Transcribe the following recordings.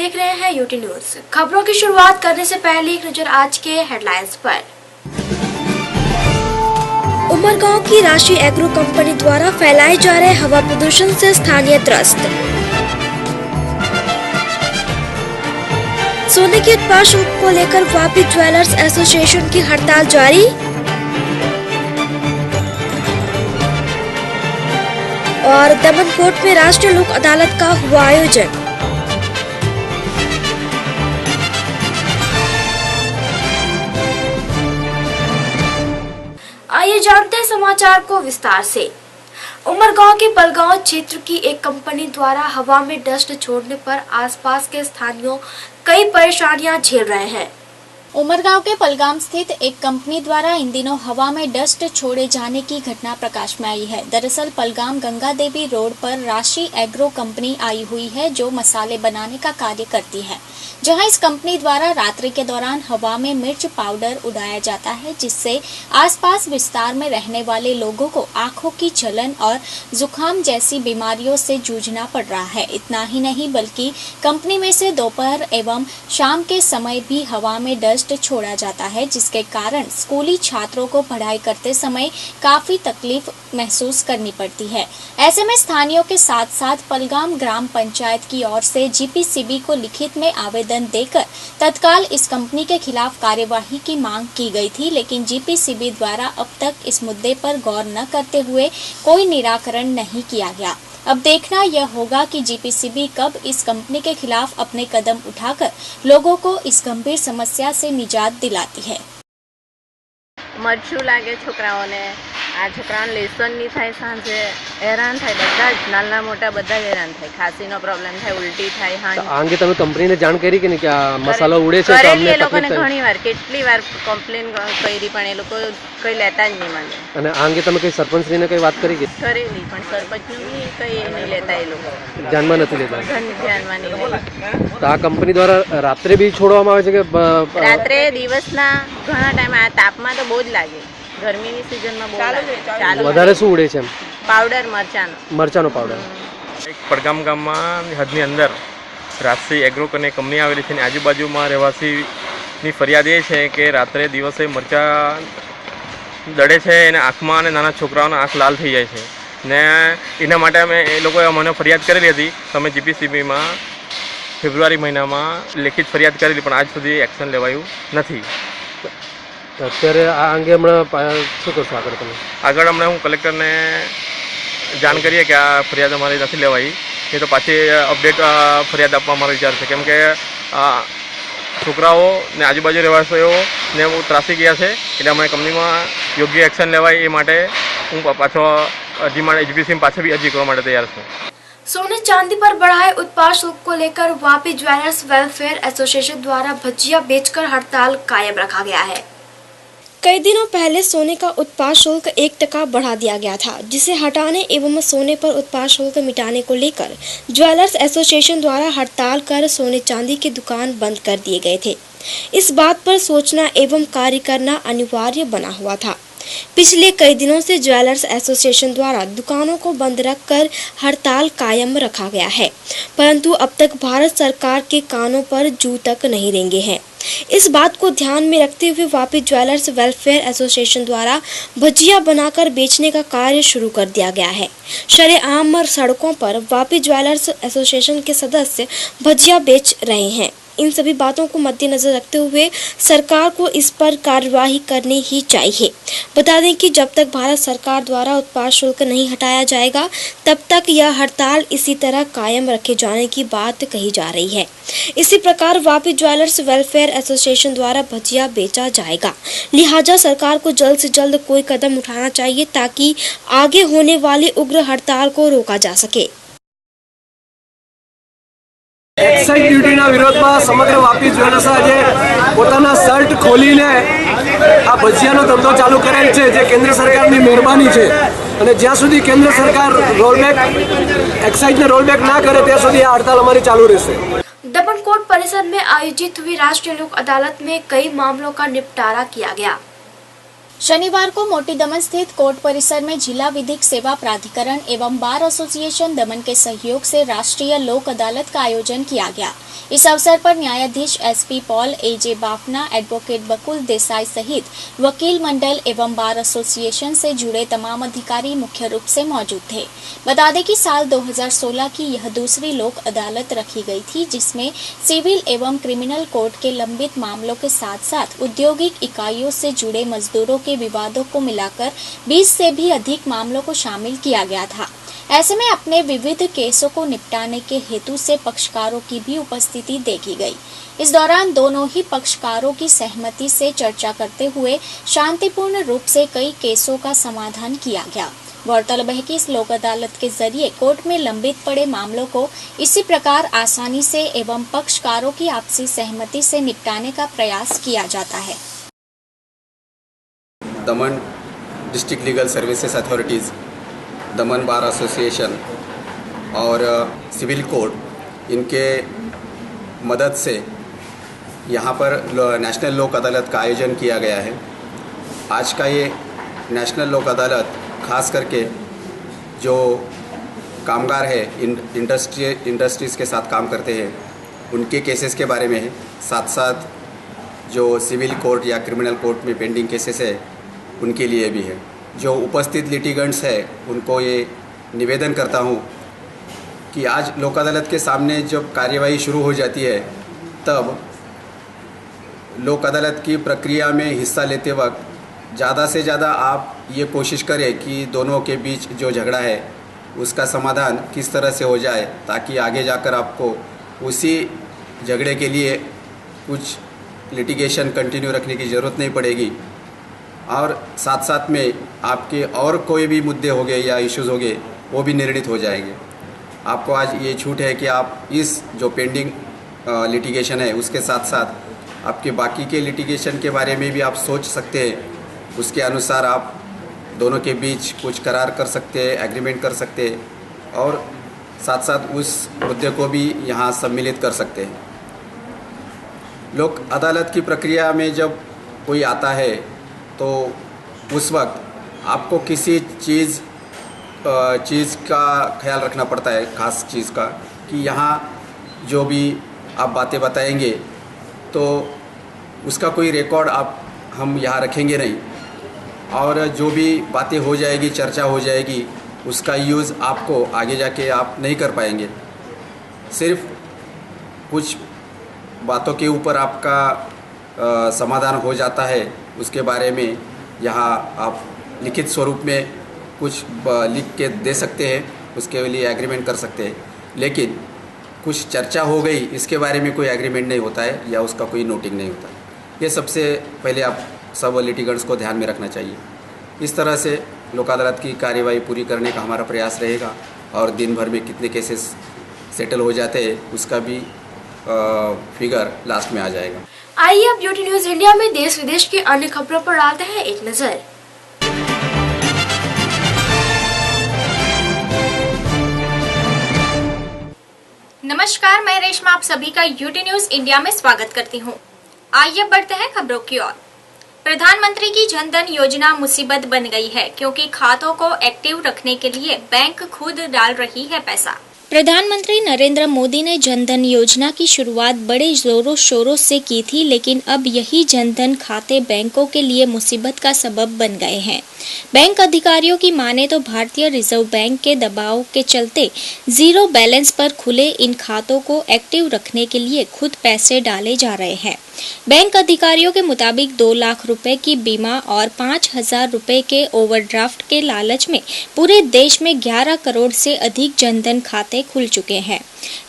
देख रहे हैं यूटी न्यूज। खबरों की शुरुआत करने से पहले एक नजर आज के हेडलाइंस पर। उमरगांव की राशि एग्रो कंपनी द्वारा फैलाए जा रहे हवा प्रदूषण से स्थानीय त्रस्त। सोने के उत्पाद शुल्क को लेकर वापी ज्वेलर्स एसोसिएशन की हड़ताल जारी। और दमन कोर्ट में राष्ट्रीय लोक अदालत का हुआ आयोजन। आइए जानते हैं समाचार को विस्तार से। उमरगांव के पलगांव क्षेत्र की एक कंपनी द्वारा हवा में डस्ट छोड़ने पर आसपास के स्थानीय कई परेशानियां झेल रहे हैं। उमरगांव के पलगाम स्थित एक कंपनी द्वारा इन दिनों हवा में डस्ट छोड़े जाने की घटना प्रकाश में आई है। दरअसल पलगाम गंगा देवी रोड पर राशि एग्रो कंपनी आई हुई है, जो मसाले बनाने का कार्य करती है, जहां इस कंपनी द्वारा रात्रि के दौरान हवा में मिर्च पाउडर उड़ाया जाता है, जिससे आसपास विस्तार में रहने वाले लोगों को आंखों की जलन और जुकाम जैसी बीमारियों से जूझना पड़ रहा है। इतना ही नहीं बल्कि कंपनी में से दोपहर एवं शाम के समय भी हवा में डस्ट छोड़ा जाता है, जिसके कारण स्कूली छात्रों को पढ़ाई करते समय काफी तकलीफ महसूस करनी पड़ती है। ऐसे में स्थानीयों के साथ साथ पलगाम ग्राम पंचायत की ओर से जीपीसीबी को लिखित में आवेदन देकर तत्काल इस कंपनी के खिलाफ कार्यवाही की मांग की गई थी, लेकिन जीपीसीबी द्वारा अब तक इस मुद्दे पर गौर न करते हुए कोई निराकरण नहीं किया गया। अब देखना यह होगा कि जीपीसीबी कब इस कंपनी के खिलाफ अपने कदम उठाकर लोगों को इस गंभीर समस्या से निजात दिलाती है। मरचू लागे छोकराओने आ छोकराओने लेसन नहीं थाय सांजे हैरान थाय बधा ज नाना मोटा बधा हैरान थाय खांसीनो प्रॉब्लम थाय उल्टी थाय हाँ आंगे તમે કંપનીને જાણ કરી કે નહીં કે આ મસાલો ઉડે છે તો અમને લોકોને ઘણીવાર કેટલીવાર કમ્પ્લેન કરી પણ એ લોકો કઈ લેતા જ નહીં મને અને આંગે તમે કઈ સરપંચશ્રીને કઈ વાત કરી કે કરેલી પણ સરપંચનું બી કઈ નહીં લેતા એ લોકો ધ્યાનમાં નથી લેતા ધ્યાનમાં નહીં લેતા તો આ કંપની દ્વારા રાત્રે બી છોડવામાં આવે છે કે રાત્રે દિવસના ઘણા ટાઈમ આ તાપમાં તો બહુ જ લાગે ગરમીની સિઝનમાં બહુ ચાલુ વધારે શું ઉડે છે એમ પાવડર મરચાનો પાવડર એક પડગામ ગામમાં હદની અંદર રાશિ એગ્રો કરીને કંપની આવેલી છે અને આજુબાજુમાં રહેવાસીની ફરિયાદ એ છે કે રાત્રે દિવસે મરચાં દળે છે અને આંખમાં અને નાના છોકરાઓના આંખ લાલ થઈ જાય છે ને એના માટે અમે એ લોકોએ મને ફરિયાદ કરેલી હતી તો અમે જીપીસીબીમાં ફેબ્રુઆરી મહિનામાં લેખિત ફરિયાદ કરેલી પણ આજ સુધી એક્શન લેવાયું નથી। અત્યારે આ અંગે હમણાં શું કરશો આગળ તમે? આગળ હમણાં હું કલેક્ટરને જાણ કરીએ કે આ ફરિયાદ અમારી નથી લેવાઈ, એ તો પાછી અપડેટ ફરિયાદ આપવા અમારો વિચાર છે, કેમ કે છોકરાઓ ને આજુબાજુ રહેવાસીઓને બહુ ત્રાસી ગયા છે, એટલે અમે કંપનીમાં યોગ્ય એક્શન લેવાય એ માટે હું પાછો અરજી માટે એજ્યુકેશન પાછળ બી અરજી કરવા માટે તૈયાર છું। सोने चांदी पर बढ़ाए उत्पाद शुल्क को लेकर वापी ज्वेलर्स वेलफेयर एसोसिएशन द्वारा भजिया बेचकर हड़ताल कायम रखा गया है। कई दिनों पहले सोने का उत्पाद शुल्क 1% बढ़ा दिया गया था, जिसे हटाने एवं सोने पर उत्पाद शुल्क मिटाने को लेकर ज्वेलर्स एसोसिएशन द्वारा हड़ताल कर सोने चांदी की दुकान बंद कर दिए गए थे। इस बात पर सोचना एवं कार्य करना अनिवार्य बना हुआ था। पिछले कई दिनों से ज्वेलर्स एसोसिएशन द्वारा दुकानों को बंद रखकर हड़ताल कायम रखा गया है, परंतु अब तक भारत सरकार के कानों पर जू तक नहीं रेंगे हैं। इस बात को ध्यान में रखते हुए वापी ज्वेलर्स वेलफेयर एसोसिएशन द्वारा भजिया बनाकर बेचने का कार्य शुरू कर दिया गया है। शरेआम सड़कों पर वापी ज्वेलर्स एसोसिएशन के सदस्य भजिया बेच रहे हैं। इन सभी बातों को मद्देनजर रखते हुए सरकार को इस पर कार्यवाही करनी ही चाहिए। बता दें कि जब तक भारत सरकार द्वारा उत्पाद शुल्क नहीं हटाया जाएगा, तब तक यह हड़ताल इसी तरह कायम रखे जाने की बात कही जा रही है। इसी प्रकार वापी ज्वेलर्स वेलफेयर एसोसिएशन द्वारा भजिया बेचा जाएगा, लिहाजा सरकार को जल्द से जल्द कोई कदम उठाना चाहिए ताकि आगे होने वाली उग्र हड़ताल को रोका जा सके। एक्साइज ड्यूटीना विरोधમાં સમગ્ર વાપી જ્વેલર્સ આજે પોતાના શર્ટ ખોલીને આ ભજીયાનો ધંધો ચાલુ કરેલ છે, જે કેન્દ્ર સરકારની મહેરબાની છે અને જ્યાં સુધી કેન્દ્ર સરકાર રોલબેક एक्साइजને રોલબેક ના કરે ત્યાં સુધી આ હડતાલ અમારી ચાલુ રહેશે। दमन कोर्ट परिसर में आयोजित हुई राष्ट्रीय लोक अदालत में कई मामलों का निपटारा किया गया। शनिवार को मोटी दमन स्थित कोर्ट परिसर में जिला विधिक सेवा प्राधिकरण एवं बार एसोसिएशन दमन के सहयोग से राष्ट्रीय लोक अदालत का आयोजन किया गया। इस अवसर पर न्यायाधीश एसपी पॉल एजे बाफना, एडवोकेट बकुल देसाई सहित वकील मंडल एवं बार एसोसिएशन से जुड़े तमाम अधिकारी मुख्य रूप से मौजूद थे। बता दें कि साल 2016 की यह दूसरी लोक अदालत रखी गई थी, जिसमें सिविल एवं क्रिमिनल कोर्ट के लंबित मामलों के साथ साथ औद्योगिक इकाइयों से जुड़े मजदूरों के विवादों को मिलाकर 20 से भी अधिक मामलों को शामिल किया गया था। ऐसे में अपने विविध केसों को निपटाने के हेतु से पक्षकारों की भी उपस्थिति देखी गई। इस दौरान दोनों ही पक्षकारों की सहमति से चर्चा करते हुए शांतिपूर्ण रूप से कई केसों का समाधान किया गया। गौरतलब है कि इस लोक अदालत के जरिए कोर्ट में लंबित पड़े मामलों को इसी प्रकार आसानी से एवं पक्षकारों की आपसी सहमति से निपटाने का प्रयास किया जाता है। दमन डिस्ट्रिक्ट लीगल सर्विसेज अथॉरिटीज़, दमन बार एसोसिएशन और सिविल कोर्ट, इनके मदद से यहाँ पर नेशनल लोक अदालत का आयोजन किया गया है। आज का ये नेशनल लोक अदालत खास करके जो कामगार है, इंडस्ट्रीज़ के साथ काम करते हैं, उनके केसेस के बारे में है। साथ साथ जो सिविल कोर्ट या क्रिमिनल कोर्ट में पेंडिंग केसेस है, उनके लिए भी है। जो उपस्थित लिटिगेंट्स है, उनको ये निवेदन करता हूँ कि आज लोक अदालत के सामने जब कार्यवाही शुरू हो जाती है, तब लोक अदालत की प्रक्रिया में हिस्सा लेते वक्त ज़्यादा से ज़्यादा आप ये कोशिश करें कि दोनों के बीच जो झगड़ा है उसका समाधान किस तरह से हो जाए, ताकि आगे जाकर आपको उसी झगड़े के लिए कुछ लिटिगेशन कंटिन्यू रखने की ज़रूरत नहीं पड़ेगी। और साथ साथ में आपके और कोई भी मुद्दे हो गए या इश्यूज़ हो गए, वो भी निर्णित हो जाएंगे। आपको आज ये छूट है कि आप इस जो पेंडिंग लिटिगेशन है, उसके साथ साथ आपके बाकी के लिटिगेशन के बारे में भी आप सोच सकते हैं। उसके अनुसार आप दोनों के बीच कुछ करार कर सकते हैं, एग्रीमेंट कर सकते हैं, और साथ साथ उस मुद्दे को भी यहाँ सम्मिलित कर सकते हैं। लोक अदालत की प्रक्रिया में जब कोई आता है, तो उस वक्त आपको किसी चीज़ का ख्याल रखना पड़ता है, ख़ास चीज़ का, कि यहाँ जो भी आप बातें बताएंगे तो उसका कोई रिकॉर्ड हम यहाँ रखेंगे नहीं, और जो भी बातें हो जाएगी, चर्चा हो जाएगी, उसका यूज़ आपको आगे जाके आप नहीं कर पाएंगे। सिर्फ कुछ बातों के ऊपर आपका समाधान हो जाता है, उसके बारे में यहाँ आप लिखित स्वरूप में कुछ लिख के दे सकते हैं, उसके लिए एग्रीमेंट कर सकते हैं। लेकिन कुछ चर्चा हो गई, इसके बारे में कोई एग्रीमेंट नहीं होता है या उसका कोई नोटिंग नहीं होता है। ये सबसे पहले आप सब लिटिगेंट्स को ध्यान में रखना चाहिए। इस तरह से लोक अदालत की कार्यवाही पूरी करने का हमारा प्रयास रहेगा, और दिन भर में कितने केसेस सेटल हो जाते हैं उसका भी फिगर लास्ट में आ जाएगा। आइए अब ब्यूटी न्यूज इंडिया में देश विदेश की अन्य खबरों पर डालते हैं एक नजर। नमस्कार, मैं रेशमा आप सभी का यूटी न्यूज इंडिया में स्वागत करती हूं। आइए बढ़ते हैं खबरों की ओर। प्रधानमंत्री की जनधन योजना मुसीबत बन गई है, क्योंकि खातों को एक्टिव रखने के लिए बैंक खुद डाल रही है पैसा। प्रधानमंत्री नरेंद्र मोदी ने जनधन योजना की शुरुआत बड़े जोरों शोरों से की थी, लेकिन अब यही जनधन खाते बैंकों के लिए मुसीबत का सबब बन गए हैं। बैंक अधिकारियों की माने तो भारतीय रिजर्व बैंक के दबाव के चलते जीरो बैलेंस पर खुले इन खातों को एक्टिव रखने के लिए खुद पैसे डाले जा रहे हैं। बैंक अधिकारियों के मुताबिक 2 लाख रुपए की बीमा और 5,000 रुपए के ओवरड्राफ्ट के लालच में पूरे देश में 11 करोड़ से अधिक जनधन खाते खुल चुके हैं,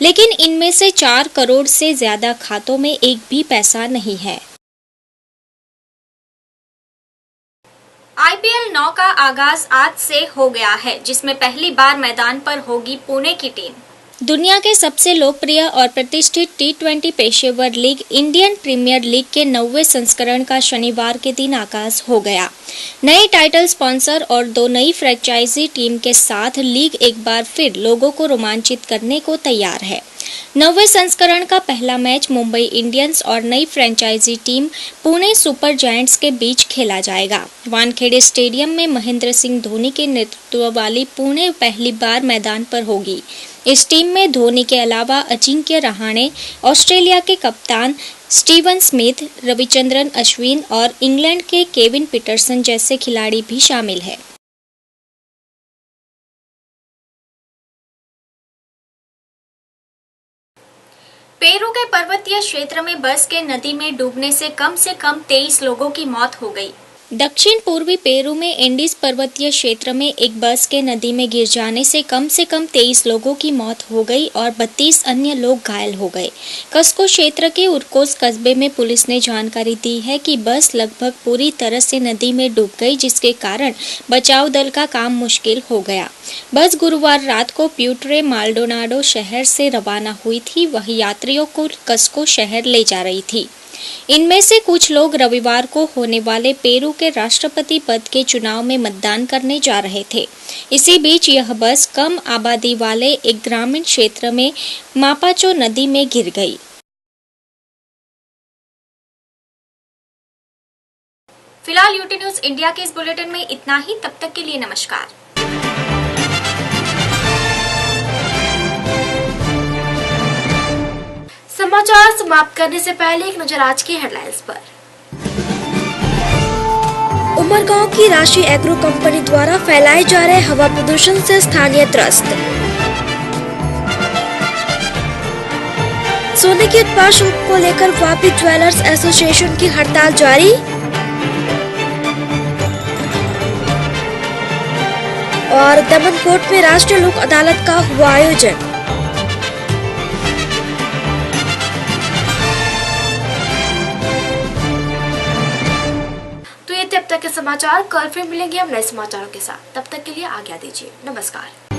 लेकिन इनमें से 4 करोड़ से ज्यादा खातों में एक भी पैसा नहीं है। IPL 9 का आगाज आज से हो गया है, जिसमें पहली बार मैदान पर होगी पुणे की टीम। दुनिया के सबसे लोकप्रिय और प्रतिष्ठित T20 पेशेवर लीग इंडियन प्रीमियर लीग के 9वें संस्करण का शनिवार के दिन आगाज हो गया। नए टाइटल स्पॉन्सर और 2 नई फ्रेंचाइजी टीम के साथ लीग एक बार फिर लोगों को रोमांचित करने को तैयार है। 9वें संस्करण का पहला मैच मुंबई इंडियंस और नई franchisee team Pune Super Giants के बीच खेला जाएगा। वानखेड़े स्टेडियम में महेंद्र सिंह धोनी के नेतृत्व वाली पुणे पहली बार मैदान पर होगी। इस टीम में धोनी के अलावा अजिंक्य रहाणे, ऑस्ट्रेलिया के कप्तान स्टीवन स्मिथ, रविचंद्रन अश्विन और इंग्लैंड के केविन पीटरसन जैसे खिलाड़ी भी शामिल हैं। पेरू के पर्वतीय क्षेत्र में बस के नदी में डूबने से कम 23 लोगों की मौत हो गई। दक्षिण पूर्वी पेरू में एंडीज पर्वतीय क्षेत्र में एक बस के नदी में गिर जाने से कम 23 लोगों की मौत हो गई और 32 अन्य लोग घायल हो गए। कस्को क्षेत्र के उर्कोस कस्बे में पुलिस ने जानकारी दी है कि बस लगभग पूरी तरह से नदी में डूब गई, जिसके कारण बचाव दल का काम मुश्किल हो गया। बस गुरुवार रात को प्यूट्रे माल्डोनाडो शहर से रवाना हुई थी। वह यात्रियों को कस्को शहर ले जा रही थी। इनमें से कुछ लोग रविवार को होने वाले पेरू के राष्ट्रपति पद के चुनाव में मतदान करने जा रहे थे। इसी बीच यह बस कम आबादी वाले एक ग्रामीण क्षेत्र में मापाचो नदी में गिर गई। फिलहाल यूटी न्यूज इंडिया के इस बुलेटिन में इतना ही। तब तक के लिए नमस्कार। समाचार समाप्त करने से पहले एक नजर आज की हेडलाइंस पर। उमरगांव की राशि एग्रो कंपनी द्वारा फैलाए जा रहे हवा प्रदूषण से स्थानीय त्रस्त। सोने के उत्पाद शुल्क को लेकर वापी ज्वेलर्स एसोसिएशन की हड़ताल जारी। और दमन कोर्ट में राष्ट्रीय लोक अदालत का हुआ आयोजन। तो ये तब तक के समाचार। कल फिर मिलेंगे हम नए समाचारों के साथ। तब तक के लिए आज्ञा दीजिए। नमस्कार।